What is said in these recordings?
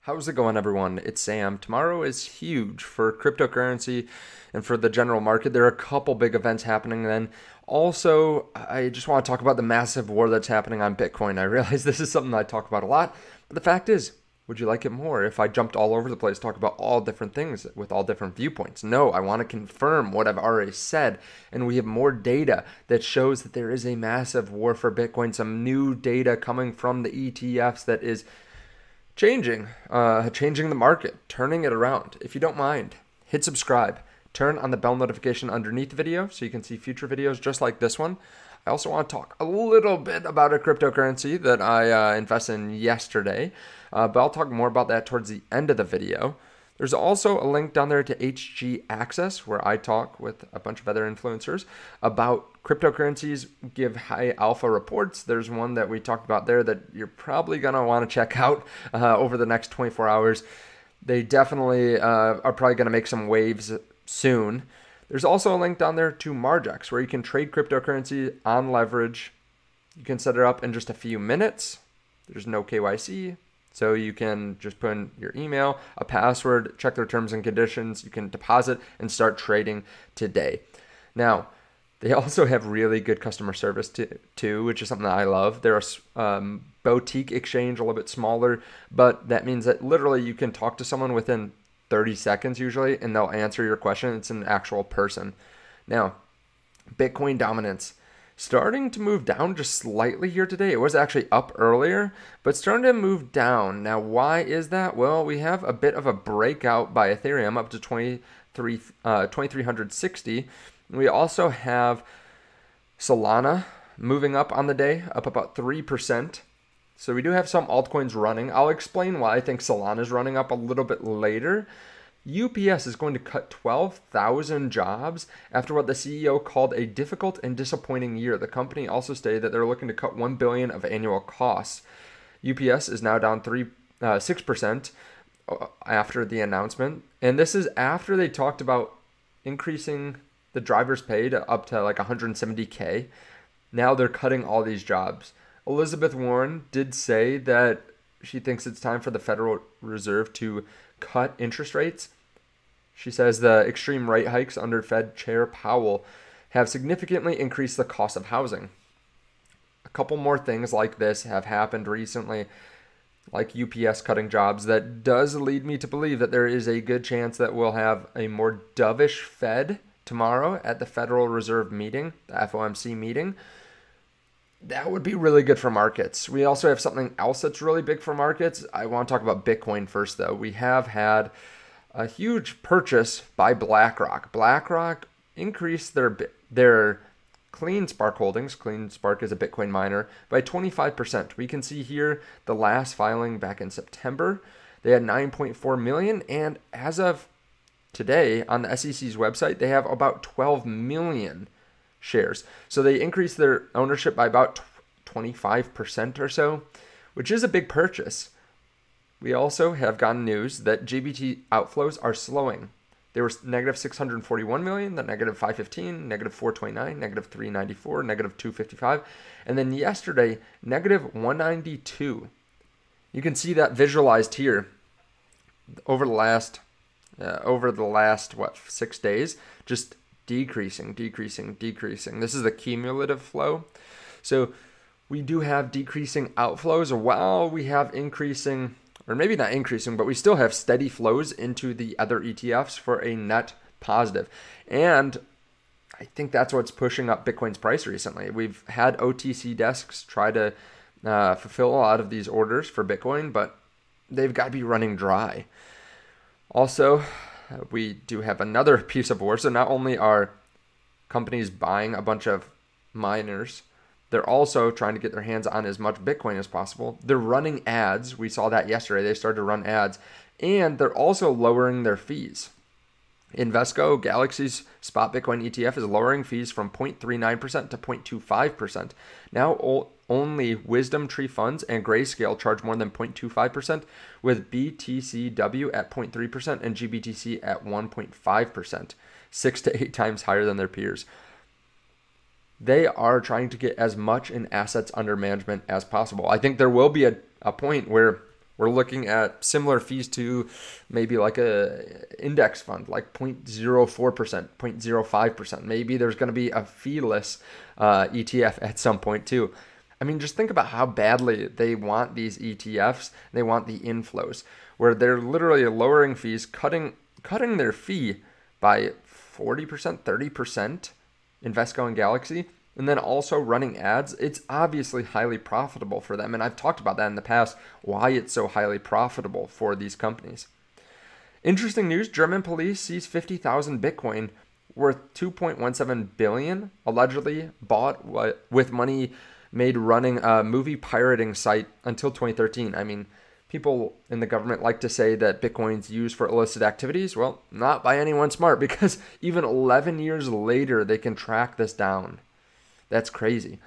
How's it going, everyone? It's Sam. Tomorrow is huge for cryptocurrency and for the general market. There are a couple big events happening then. Also, I just want to talk about the massive war that's happening on Bitcoin. I realize this is something I talk about a lot, but the fact is, would you like it more if I jumped all over the place, talk about all different things with all different viewpoints? No, I want to confirm what I've already said, and we have more data that shows that there is a massive war for Bitcoin, some new data coming from the ETFs that is changing the market, turning it around. If you don't mind, hit subscribe, turn on the bell notification underneath the video so you can see future videos just like this one. I also want to talk a little bit about a cryptocurrency that I invested in yesterday, but I'll talk more about that towards the end of the video. There's also a link down there to HGAccess where I talk with a bunch of other influencers about cryptocurrencies, give high alpha reports. There's one that we talked about there that you're probably going to want to check out over the next 24 hours. They definitely are probably going to make some waves soon. There's also a link down there to Margex where you can trade cryptocurrency on leverage. You can set it up in just a few minutes. There's no KYC. So you can just put in your email, a password, check their terms and conditions. You can deposit and start trading today. Now, they also have really good customer service too, which is something that I love. They're a boutique exchange, a little bit smaller, but that means that literally you can talk to someone within 30 seconds usually, and they'll answer your question. It's an actual person. Now, Bitcoin dominance. Starting to move down just slightly here today. It was actually up earlier, but starting to move down. Now, why is that? Well, we have a bit of a breakout by Ethereum up to 2360. We also have Solana moving up on the day, up about 3%. So we do have some altcoins running. I'll explain why I think Solana is running up a little bit later. UPS is going to cut 12,000 jobs after what the CEO called a difficult and disappointing year. The company also stated that they're looking to cut $1 billion of annual costs. UPS is now down 6% after the announcement. And this is after they talked about increasing the driver's pay to up to like $170K. Now they're cutting all these jobs. Elizabeth Warren did say that she thinks it's time for the Federal Reserve to cut interest rates. She says the extreme rate hikes under Fed Chair Powell have significantly increased the cost of housing. A couple more things like this have happened recently, like UPS cutting jobs, that does lead me to believe that there is a good chance that we'll have a more dovish Fed tomorrow at the Federal Reserve meeting, the FOMC meeting. That would be really good for markets. We also have something else that's really big for markets. I want to talk about Bitcoin first, though. We have had a huge purchase by BlackRock. BlackRock increased their CleanSpark holdings. CleanSpark is a Bitcoin miner by 25%. We can see here the last filing back in September. They had 9.4 million, and as of today on the SEC's website, they have about 12 million shares. So they increased their ownership by about 25% or so, which is a big purchase. We also have gotten news that GBT outflows are slowing. They were negative 641 million, then negative 515, negative 429, negative 394, negative 255, and then yesterday, negative 192. You can see that visualized here over the last 6 days, just decreasing. This is the cumulative flow. So we do have decreasing outflows while we have increasing, or maybe not increasing, but we still have steady flows into the other ETFs for a net positive. And I think that's what's pushing up Bitcoin's price recently. We've had OTC desks try to fulfill a lot of these orders for Bitcoin, but they've got to be running dry. Also, we do have another piece of war. So not only are companies buying a bunch of miners, they're also trying to get their hands on as much Bitcoin as possible. They're running ads. We saw that yesterday. They started to run ads. And they're also lowering their fees. Invesco, Galaxy's spot Bitcoin ETF, is lowering fees from 0.39% to 0.25%. Now only Wisdom Tree funds and Grayscale charge more than 0.25%, with BTCW at 0.3% and GBTC at 1.5%, 6 to 8 times higher than their peers. They are trying to get as much in assets under management as possible. I think there will be a point where We're looking at similar fees to maybe like a index fund, like 0.04%, 0.05%. Maybe there's going to be a feeless ETF at some point too. I mean, just think about how badly they want these ETFs. They want the inflows, where they're literally lowering fees, cutting their fee by 40%, 30%, Invesco and Galaxy, and then also running ads. It's obviously highly profitable for them. And I've talked about that in the past, why it's so highly profitable for these companies. Interesting news, German police seize 50,000 Bitcoin worth 2.17 billion, allegedly bought with money made running a movie pirating site until 2013. I mean, people in the government like to say that Bitcoin's used for illicit activities. Well, not by anyone smart, because even 11 years later, they can track this down. That's crazy.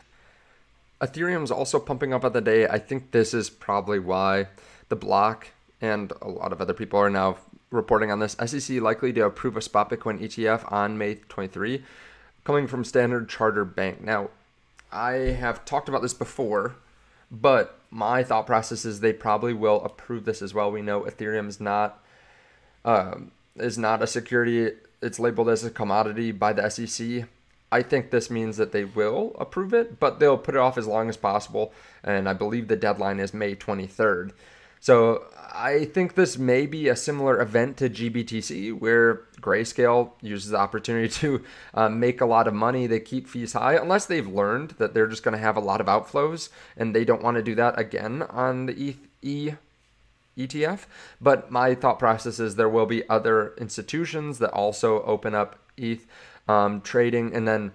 Ethereum's also pumping up at the day. I think this is probably why the block and a lot of other people are now reporting on this. SEC likely to approve a spot Bitcoin ETF on May 23, coming from Standard Chartered Bank. Now, I have talked about this before, but my thought process is they probably will approve this as well. We know Ethereum is not a security. It's labeled as a commodity by the SEC. I think this means that they will approve it, but they'll put it off as long as possible. And I believe the deadline is May 23rd. So I think this may be a similar event to GBTC, where Grayscale uses the opportunity to make a lot of money. They keep fees high, unless they've learned that they're just going to have a lot of outflows, and they don't want to do that again on the ETF. But my thought process is there will be other institutions that also open up ETH trading, and then,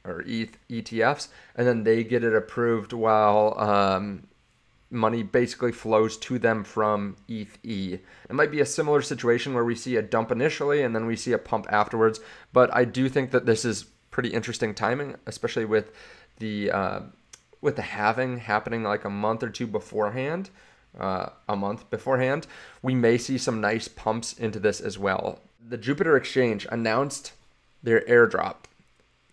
or ETH ETFs, and then they get it approved while money basically flows to them from ETH. It might be a similar situation where we see a dump initially and then we see a pump afterwards, but I do think that this is pretty interesting timing, especially with the halving happening like a month or two beforehand. We may see some nice pumps into this as well. The Jupiter Exchange announced their airdrop.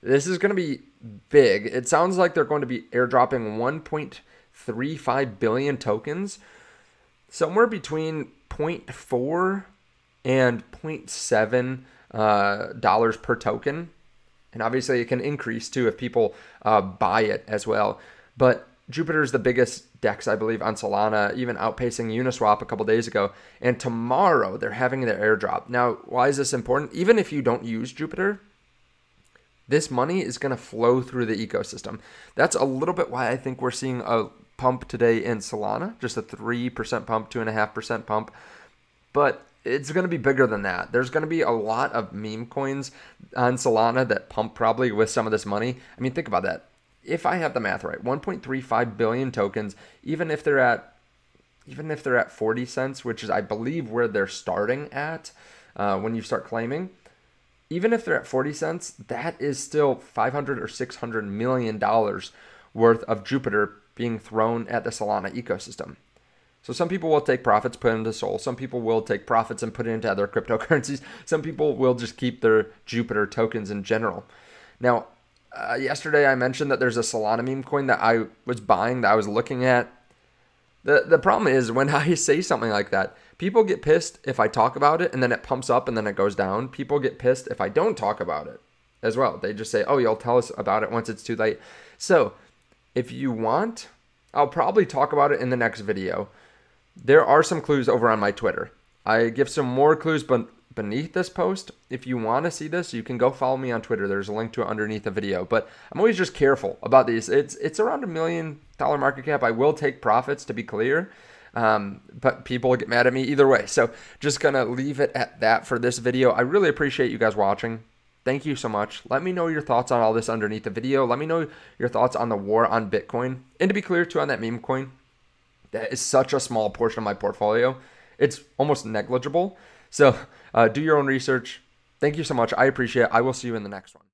This is going to be big. It sounds like they're going to be airdropping 1.35 billion tokens, somewhere between 0.4 and 0.7 dollars per token. And obviously it can increase too if people buy it as well. But Jupiter is the biggest DEX, I believe, on Solana, even outpacing Uniswap a couple days ago. And tomorrow they're having their airdrop. Now, why is this important? Even if you don't use Jupiter, this money is going to flow through the ecosystem. That's a little bit why I think we're seeing a pump today in Solana, just a 3% pump, 2.5% pump. But it's going to be bigger than that. There's going to be a lot of meme coins on Solana that pump probably with some of this money. I mean, think about that. If I have the math right, 1.35 billion tokens, even if they're at 40 cents, which is, I believe, where they're starting at when you start claiming, even if they're at 40 cents, that is still $500 or $600 million worth of Jupiter being thrown at the Solana ecosystem. So some people will take profits, put it into Sol. Some people will take profits and put it into other cryptocurrencies. Some people will just keep their Jupiter tokens in general. Now, yesterday I mentioned that there's a Solana meme coin that I was buying, that I was looking at. The problem is when I say something like that, people get pissed if I talk about it and then it pumps up and then it goes down. People get pissed if I don't talk about it as well. They just say, oh, you'll tell us about it once it's too late. So if you want, I'll probably talk about it in the next video. There are some clues over on my Twitter. I give some more clues beneath this post. If you want to see this, you can go follow me on Twitter. There's a link to it underneath the video. But I'm always just careful about these. It's around $1 million market cap. I will take profits, to be clear. But people get mad at me either way. So just going to leave it at that for this video. I really appreciate you guys watching. Thank you so much. Let me know your thoughts on all this underneath the video. Let me know your thoughts on the war on Bitcoin. And to be clear, too, on that meme coin, that is such a small portion of my portfolio. It's almost negligible. So do your own research. Thank you so much. I appreciate it. I will see you in the next one.